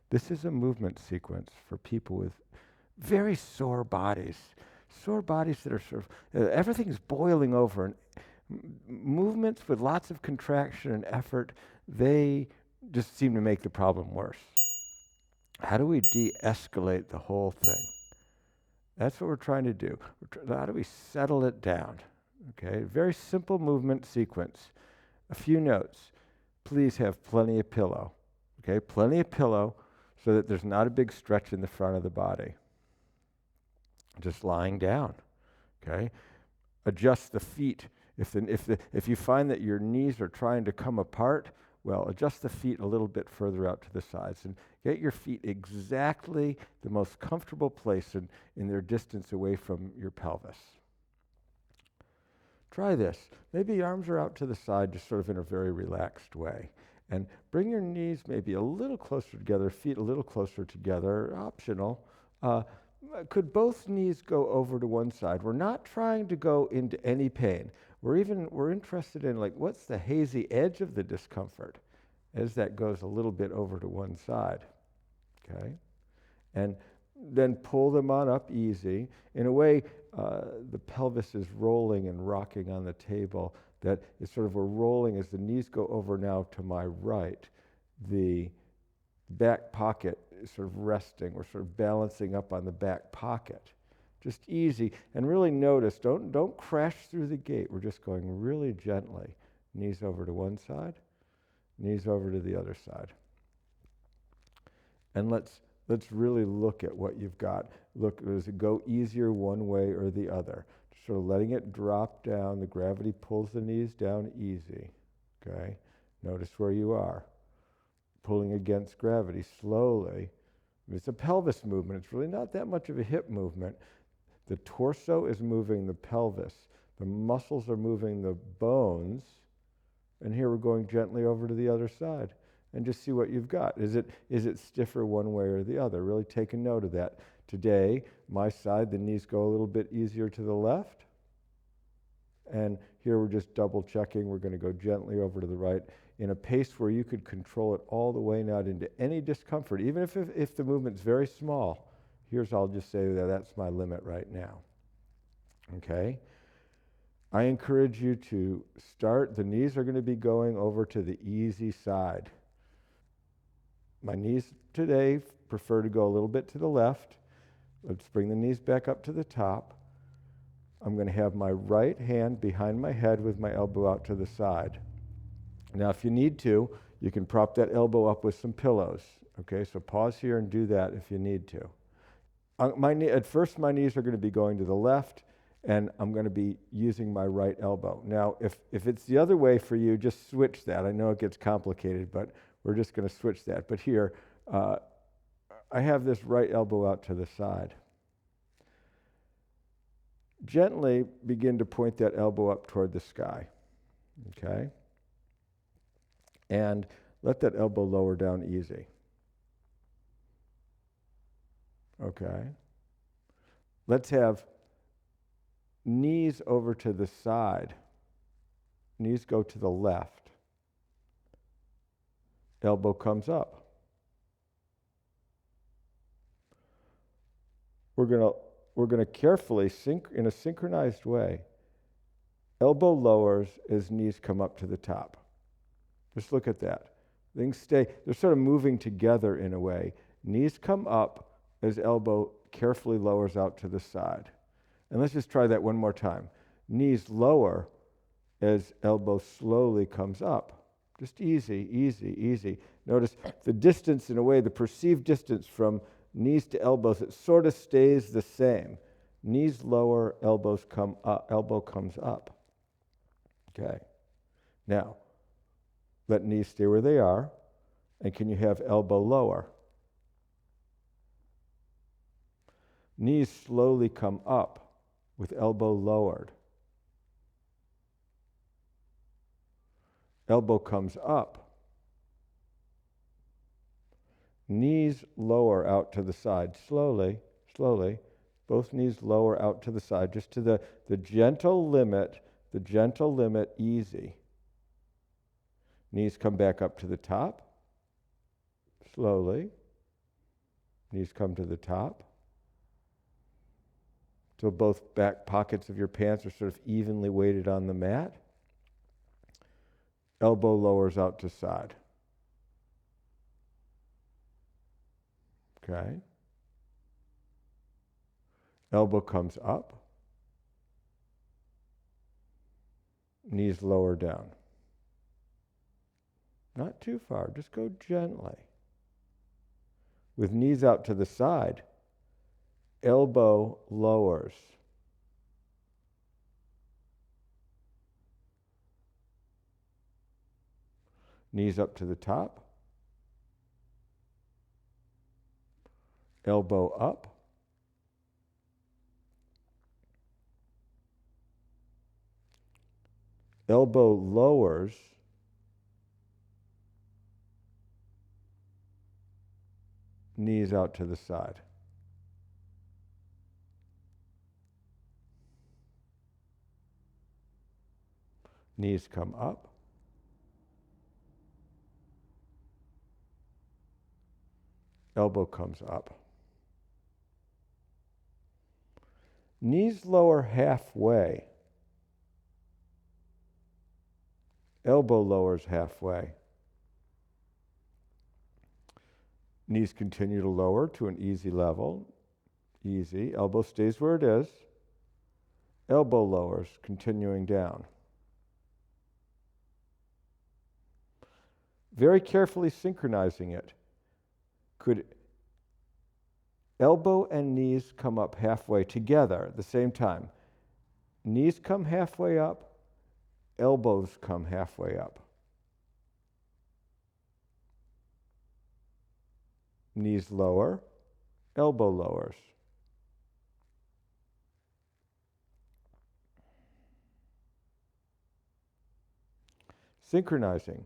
This is a movement sequence for people with very sore bodies that are sort of, everything's boiling over, and movements with lots of contraction and effort, they just seem to make the problem worse. How do we de-escalate the whole thing? That's what we're trying to do. How do we settle it down? Okay, very simple movement sequence. A few notes. Please have plenty of pillow. Okay, plenty of pillow so that there's not a big stretch in the front of the body. Just lying down. Okay, adjust the feet. If you find that your knees are trying to come apart, well, adjust the feet a little bit further out to the sides and get your feet exactly the most comfortable place in their distance away from your pelvis. Try this. Maybe your arms are out to the side, just sort of in a very relaxed way. And bring your knees maybe a little closer together, feet a little closer together, optional. Could both knees go over to one side? We're not trying to go into any pain. We're interested in, like, what's the hazy edge of the discomfort as that goes a little bit over to one side, okay? And then pull them on up easy. In a way, the pelvis is rolling and rocking on the table. That is sort of, we're rolling as the knees go over now to my right. The back pocket is sort of resting. We're sort of balancing up on the back pocket. Just easy. And really notice, don't crash through the gate. We're just going really gently. Knees over to one side, knees over to the other side. And let's really look at what you've got. Look, does it go easier one way or the other? Just sort of letting it drop down. The gravity pulls the knees down easy. Okay? Notice where you are. Pulling against gravity slowly. It's a pelvis movement. It's really not that much of a hip movement. The torso is moving the pelvis. The muscles are moving the bones. And here we're going gently over to the other side. And just see what you've got. Is it stiffer one way or the other? Really take a note of that. Today, my side, the knees go a little bit easier to the left. And here we're just double checking. We're going to go gently over to the right in a pace where you could control it all the way, not into any discomfort. Even if the movement's very small, I'll just say that that's my limit right now. Okay? I encourage you to start. The knees are going to be going over to the easy side. My knees today prefer to go a little bit to the left. Let's bring the knees back up to the top. I'm going to have my right hand behind my head with my elbow out to the side. Now, if you need to, you can prop that elbow up with some pillows. Okay, so pause here and do that if you need to. At first, my knees are going to be going to the left, and I'm going to be using my right elbow. Now, if it's the other way for you, just switch that. I know it gets complicated, but we're just going to switch that. But here, I have this right elbow out to the side. Gently begin to point that elbow up toward the sky, okay? And let that elbow lower down easy. Okay? Let's have knees over to the side. Knees go to the left. Elbow comes up. We're going to carefully, in a synchronized way, elbow lowers as knees come up to the top. Just look at that. Things stay, they're sort of moving together in a way. Knees come up as elbow carefully lowers out to the side. And let's just try that one more time. Knees lower as elbow slowly comes up. Just easy, easy, easy. Notice the distance, in a way, the perceived distance from knees to elbows, it sort of stays the same. Knees lower, elbows come up, elbow comes up. Okay. Now, let knees stay where they are. And can you have elbow lower? Knees slowly come up with elbow lowered. Elbow comes up. Knees lower out to the side, slowly, slowly. Both knees lower out to the side, just to the gentle limit, easy. Knees come back up to the top, slowly. Knees come to the top. So both back pockets of your pants are sort of evenly weighted on the mat. Elbow lowers out to side. Okay. Elbow comes up. Knees lower down. Not too far, just go gently. With knees out to the side, elbow lowers. Knees up to the top. Elbow up. Elbow lowers. Knees out to the side. Knees come up. Elbow comes up. Knees lower halfway. Elbow lowers halfway. Knees continue to lower to an easy level. Easy. Elbow stays where it is. Elbow lowers, continuing down. Very carefully synchronizing it. Could elbow and knees come up halfway together at the same time? Knees come halfway up, elbows come halfway up. Knees lower, elbow lowers. Synchronizing.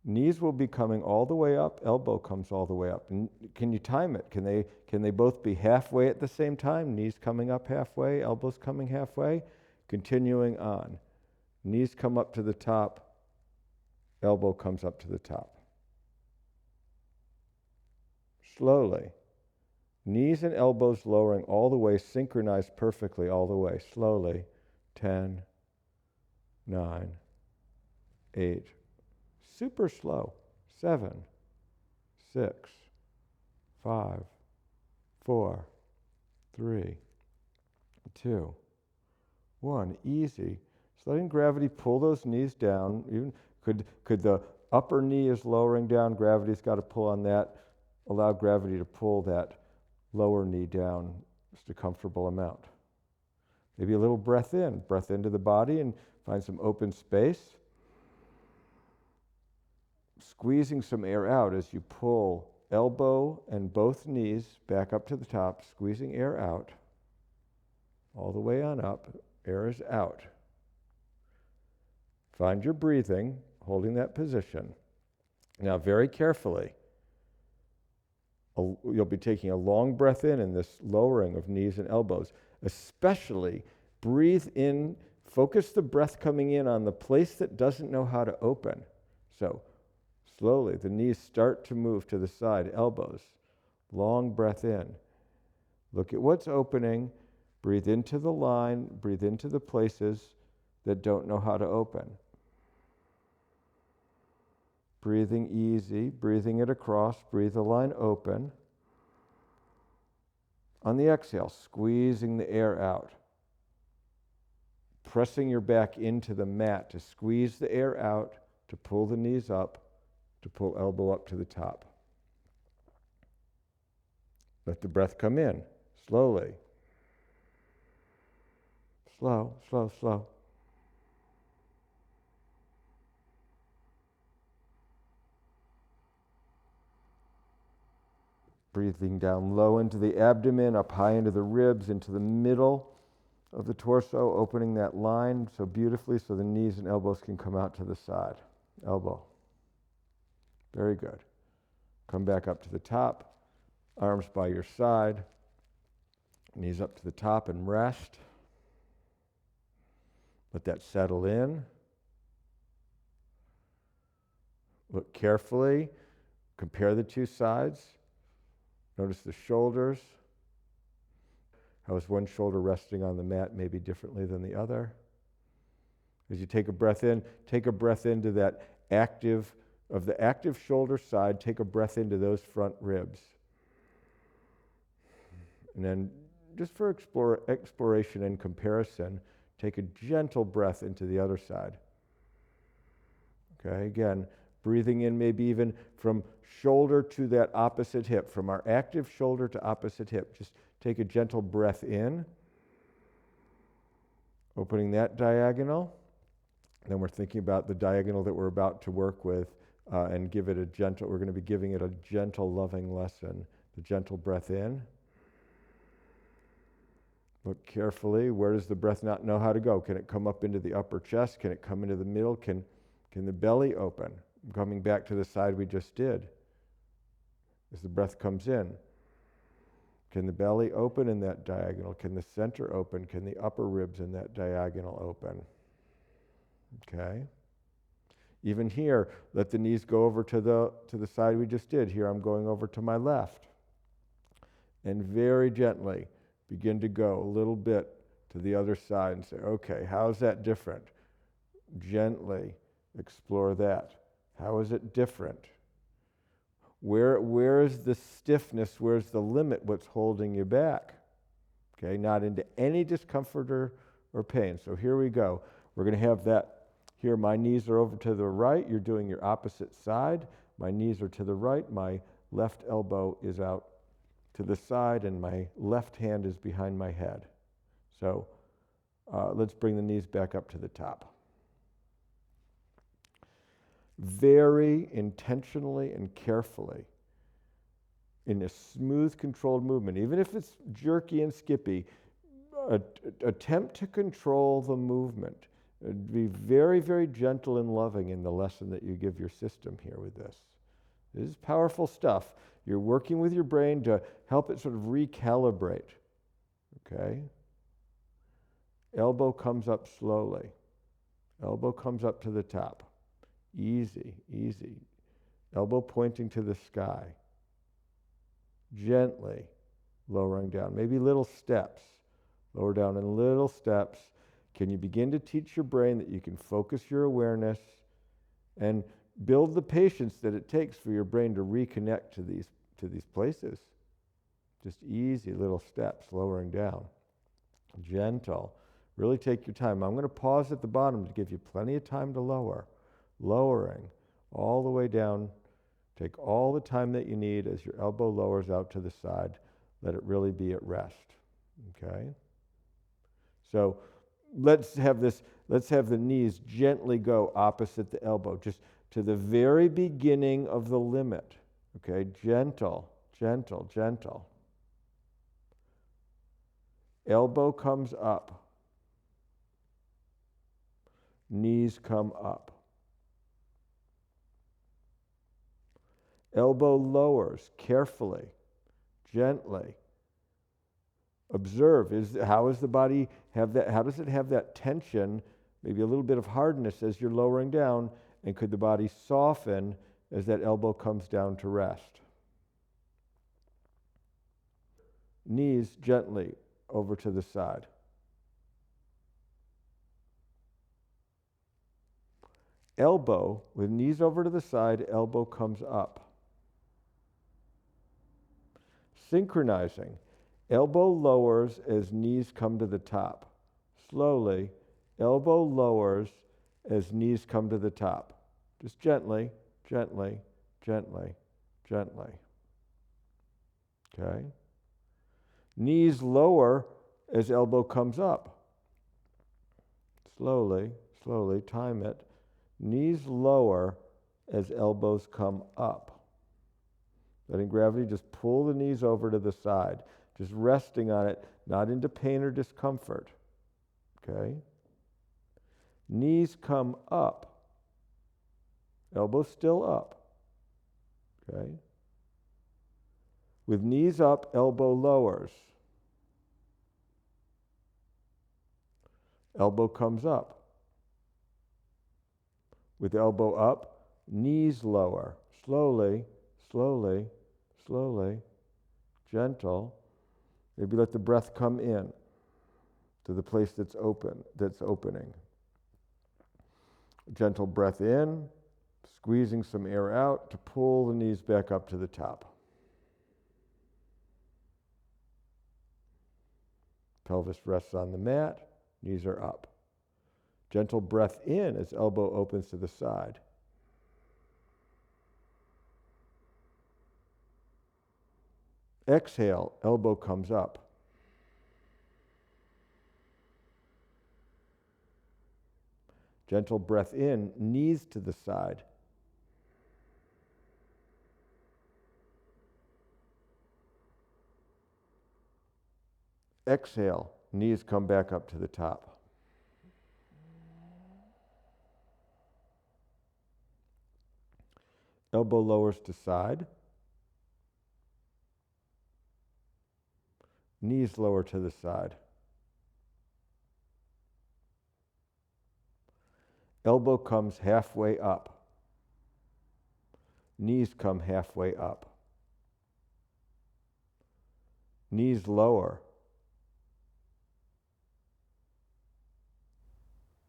Knees will be coming all the way up, elbow comes all the way up. Can you time it? Can they both be halfway at the same time? Knees coming up halfway, elbows coming halfway, continuing on. Knees come up to the top, elbow comes up to the top. Slowly. Knees and elbows lowering all the way, synchronized perfectly all the way. Slowly. 10, 9, 8. Super slow. 7, 6, 5, 4, 3, 2, 1. Easy. Just letting gravity pull those knees down. Even could the upper knee is lowering down, gravity's got to pull on that. Allow gravity to pull that lower knee down just a comfortable amount. Maybe a little breath into the body and find some open space. Squeezing some air out as you pull elbow and both knees back up to the top, squeezing air out. All the way on up, air is out. Find your breathing, holding that position. Now very carefully, you'll be taking a long breath in this lowering of knees and elbows. Especially breathe in, focus the breath coming in on the place that doesn't know how to open. So slowly, the knees start to move to the side, elbows. Long breath in. Look at what's opening. Breathe into the line, breathe into the places that don't know how to open. Breathing easy, breathing it across, breathe the line open. On the exhale, squeezing the air out. Pressing your back into the mat to squeeze the air out, to pull the knees up, to pull elbow up to the top. Let the breath come in, slowly. Slow, slow, slow. Breathing down low into the abdomen, up high into the ribs, into the middle of the torso, opening that line so beautifully so the knees and elbows can come out to the side. Elbow. Very good. Come back up to the top, arms by your side, knees up to the top and rest. Let that settle in. Look carefully, compare the two sides. Notice the shoulders. How is one shoulder resting on the mat maybe differently than the other? As you take a breath into that active, of the active shoulder side, take a breath into those front ribs. And then just for exploration and comparison, take a gentle breath into the other side. Okay, again, breathing in maybe even from shoulder to that opposite hip, from our active shoulder to opposite hip. Just take a gentle breath in, opening that diagonal. Then we're thinking about the diagonal that we're about to work with and give it a gentle, we're going to be giving it a gentle, loving lesson. The gentle breath in. Look carefully. Where does the breath not know how to go? Can it come up into the upper chest? Can it come into the middle? Can the belly open? Coming back to the side we just did. As the breath comes in, can the belly open in that diagonal? Can the center open? Can the upper ribs in that diagonal open? Okay. Even here, let the knees go over to the side we just did. Here I'm going over to my left. And very gently begin to go a little bit to the other side and say, okay, how's that different? Gently explore that. How is it different? Where is the stiffness? Where's the limit? What's holding you back? Okay, not into any discomfort or pain. So here we go. We're going to have that. Here, my knees are over to the right. You're doing your opposite side. My knees are to the right. My left elbow is out to the side, and my left hand is behind my head. So let's bring the knees back up to the top. Very intentionally and carefully, in a smooth, controlled movement, even if it's jerky and skippy, attempt to control the movement. Be very, very gentle and loving in the lesson that you give your system here with this. This is powerful stuff. You're working with your brain to help it sort of recalibrate. Okay? Elbow comes up slowly. Elbow comes up to the top. Easy, easy. Elbow pointing to the sky. Gently lowering down. Maybe little steps. Lower down in little steps. Can you begin to teach your brain that you can focus your awareness and build the patience that it takes for your brain to reconnect to these places? Just easy little steps, lowering down. Gentle. Really take your time. I'm going to pause at the bottom to give you plenty of time to lower. Lowering all the way down. Take all the time that you need as your elbow lowers out to the side. Let it really be at rest. Okay? So let's have the knees gently go opposite the elbow, just to the very beginning of the limit. Okay? Gentle, gentle, gentle. Elbow comes up. Knees come up. Elbow lowers carefully, gently. Observe, how does the body have that? How does it have that tension, maybe a little bit of hardness as you're lowering down, and could the body soften as that elbow comes down to rest? Knees gently over to the side. Elbow, with knees over to the side, elbow comes up. Synchronizing. Elbow lowers as knees come to the top. Slowly, elbow lowers as knees come to the top. Just gently, gently, gently, gently. Okay? Knees lower as elbow comes up. Slowly, slowly, time it. Knees lower as elbows come up. Letting gravity just pull the knees over to the side. Just resting on it, not into pain or discomfort. Okay? Knees come up. Elbows still up. Okay? With knees up, elbow lowers. Elbow comes up. With elbow up, knees lower. Slowly, slowly, slowly. Gentle. Maybe let the breath come in to the place that's opening. Gentle breath in, squeezing some air out to pull the knees back up to the top. Pelvis rests on the mat, knees are up. Gentle breath in as elbow opens to the side. Exhale, elbow comes up. Gentle breath in, knees to the side. Exhale, knees come back up to the top. Elbow lowers to side. Knees lower to the side. Elbow comes halfway up. Knees come halfway up. Knees lower.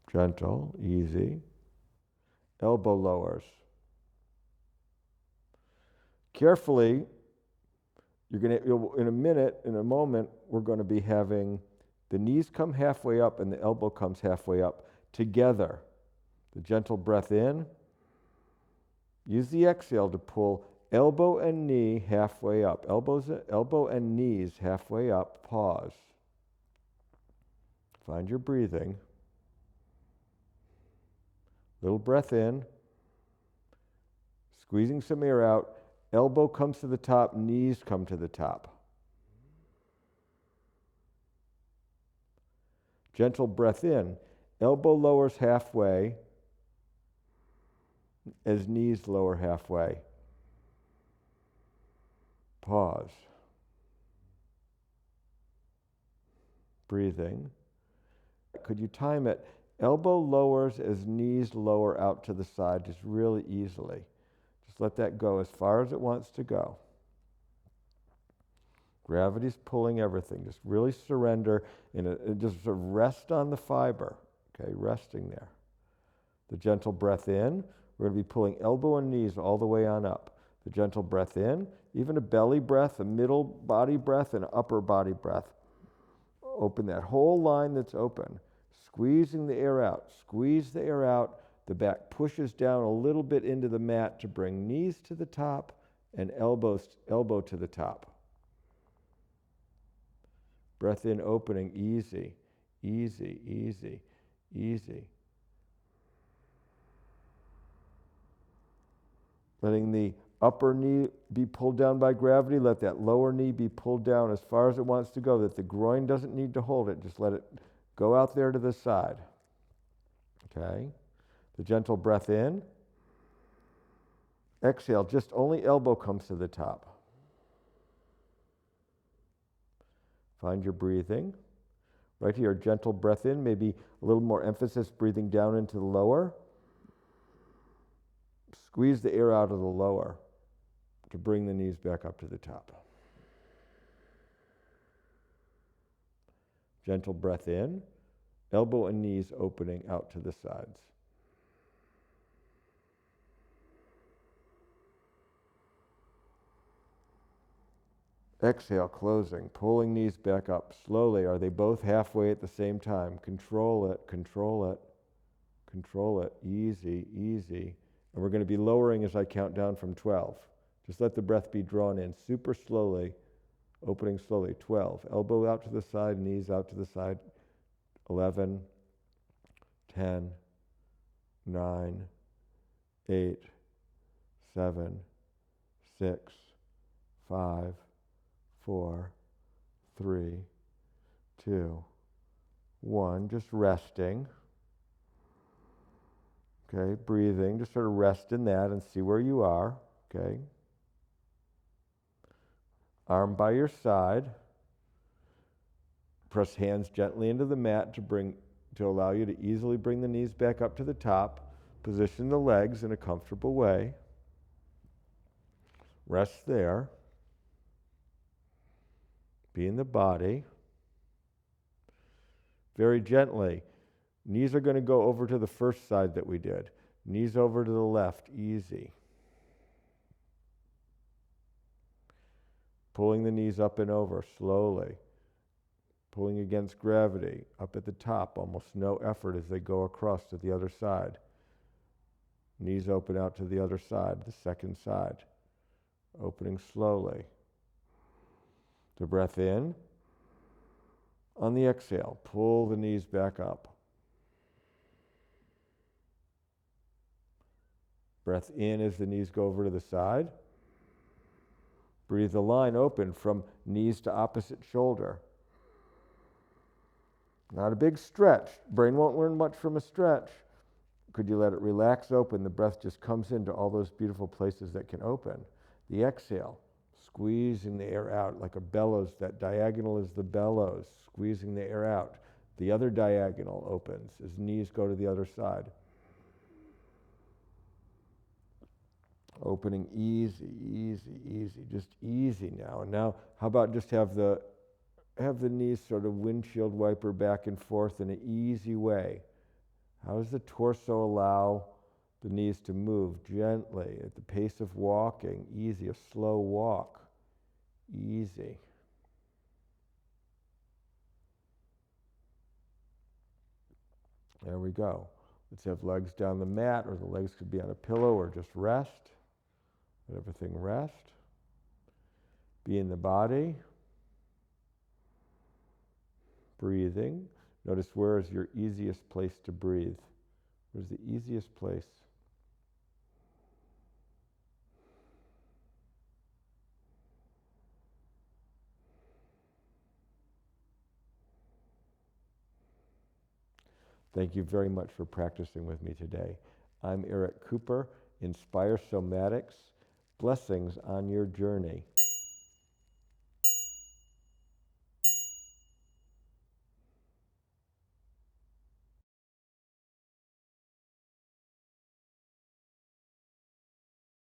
Gentle, easy. Elbow lowers. Carefully, in a moment, we're going to be having the knees come halfway up and the elbow comes halfway up together. The gentle breath in. Use the exhale to pull elbow and knee halfway up. Elbow and knees halfway up. Pause. Find your breathing. Little breath in. Squeezing some air out. Elbow comes to the top, knees come to the top. Gentle breath in. Elbow lowers halfway as knees lower halfway. Pause. Breathing. Could you time it? Elbow lowers as knees lower out to the side just really easily. Just let that go as far as it wants to go. Gravity's pulling everything. Just really surrender and just sort of rest on the fiber. Okay, resting there. The gentle breath in. We're going to be pulling elbow and knees all the way on up. The gentle breath in, even a belly breath, a middle body breath, and an upper body breath. Open that whole line that's open. Squeezing the air out. Squeeze the air out. The back pushes down a little bit into the mat to bring knees to the top and elbow to the top. Breath in, opening, easy, easy, easy, easy. Letting the upper knee be pulled down by gravity. Let that lower knee be pulled down as far as it wants to go, that the groin doesn't need to hold it. Just let it go out there to the side. Okay? The gentle breath in. Exhale, just only elbow comes to the top. Find your breathing. Right here, gentle breath in, maybe a little more emphasis breathing down into the lower. Squeeze the air out of the lower to bring the knees back up to the top. Gentle breath in, elbow and knees opening out to the sides. Exhale, closing, pulling knees back up slowly. Are they both halfway at the same time? Control it, control it, control it. Easy, easy. And we're going to be lowering as I count down from 12. Just let the breath be drawn in super slowly, opening slowly. 12. Elbow out to the side, knees out to the side. 11, 10, 9, 8, 7, 6, 5, 4, 3, 2, 1. Just resting. Okay, breathing. Just sort of rest in that and see where you are. Okay. Arm by your side. Press hands gently into the mat to allow you to easily bring the knees back up to the top. Position the legs in a comfortable way. Rest there. Be in the body. Very gently. Knees are going to go over to the first side that we did. Knees over to the left, easy. Pulling the knees up and over, slowly. Pulling against gravity, up at the top, almost no effort as they go across to the other side. Knees open out to the other side, the second side. Opening slowly. The breath in. On the exhale, pull the knees back up. Breath in as the knees go over to the side. Breathe the line open from knees to opposite shoulder. Not a big stretch. Brain won't learn much from a stretch. Could you let it relax open? The breath just comes into all those beautiful places that can open. The exhale, squeezing the air out like a bellows. That diagonal is the bellows, squeezing the air out. The other diagonal opens as knees go to the other side. Opening easy, easy, easy, just easy now. And now, how about just have the knees sort of windshield wiper back and forth in an easy way. How does the torso allow the knees to move gently at the pace of walking? Easy, a slow walk. Easy. There we go. Let's have legs down the mat, or the legs could be on a pillow, or just rest. Let everything rest. Be in the body. Breathing. Notice where is your easiest place to breathe. Where's the easiest place? Thank you very much for practicing with me today. I'm Eric Cooper, Inspire Somatics. Blessings on your journey.